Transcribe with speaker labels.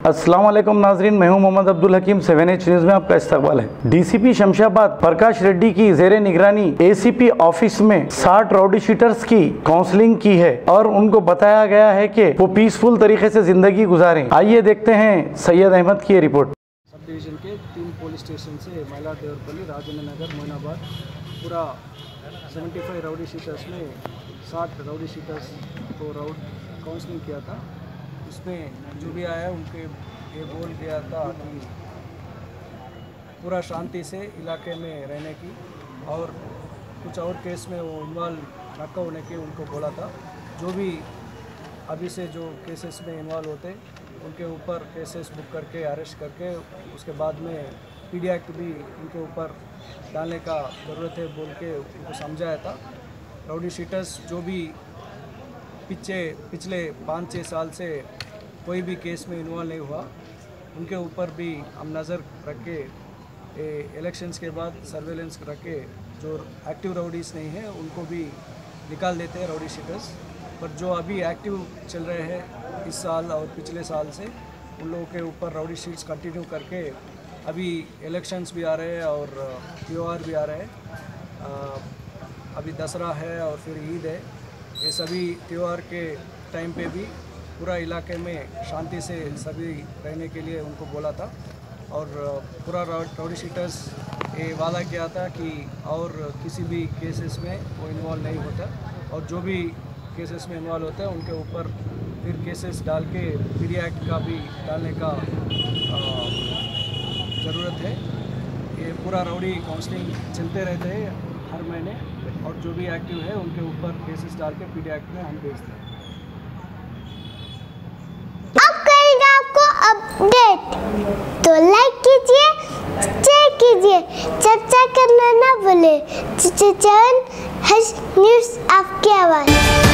Speaker 1: अस्सलाम वालेकुम नाजरीन, मैं हूं मोहम्मद अब्दुल हकीम। 7H न्यूज़ में आपका इस्तकबाल है। डीसीपी शमशाबाद प्रकाश रेड्डी की जेरे निगरानी एसीपी ऑफिस में 60 राउडी शीटर्स की काउंसलिंग की है और उनको बताया गया है कि वो पीसफुल तरीके से जिंदगी गुजारें। आइए देखते हैं सैयद अहमद की रिपोर्ट।
Speaker 2: सब डिवीज़न के 3 पुलिस स्टेशन से मैला देवरपल्ली, राजेंद्र नगर, मोइनाबाद पूरा 75 राउडी शीटर्स में 60 राउडी शीटर्स को काउंसलिंग किया था। उसमें जो भी आया उनके ये बोल दिया था कि पूरा शांति से इलाके में रहने की और कुछ और केस में वो इन्वॉल्व न होने की उनको बोला था। जो भी अभी से जो केसेस में इन्वॉल्व होते उनके ऊपर केसेस बुक करके अरेस्ट करके उसके बाद में पीडी एक्ट भी उनके ऊपर डालने का ज़रूरत है बोल के उनको समझाया था। राउडी शीटर्स जो भी पिछले 5-6 साल से कोई भी केस में इन्वॉल्व नहीं हुआ उनके ऊपर भी हम नज़र रख के इलेक्शंस के बाद सर्वेलेंस रख के जो एक्टिव राउडीज़ नहीं हैं उनको भी निकाल देते हैं राउडी शीटर्स। पर जो अभी एक्टिव चल रहे हैं इस साल और पिछले साल से उन लोगों के ऊपर राउडी शीट्स कंटिन्यू करके अभी इलेक्शंस भी आ रहे हैं और त्योहार भी आ रहे हैं। अभी दसरा है और फिर ईद है। ये सभी त्यौहार के टाइम पे भी पूरा इलाके में शांति से सभी रहने के लिए उनको बोला था और पूरा राउडी शीटर्स ये वादा किया था कि और किसी भी केसेस में वो इन्वॉल्व नहीं होता और जो भी केसेस में इन्वॉल्व होता है उनके ऊपर फिर केसेस डाल के पीडी एक्ट का भी डालने का ज़रूरत है। ये पूरा राउडी काउंसलिंग चलते रहते हैं हर महीने और जो भी एक्टिव है उनके ऊपर केसेस डाल के पीडी एक्ट में हम भेजते हैं।
Speaker 3: अब करेंगे आपको अपडेट, तो लाइक कीजिए, शेयर कीजिए, सब्सक्राइब करना ना भूले। 7H न्यूज़ आपकी आवाज़।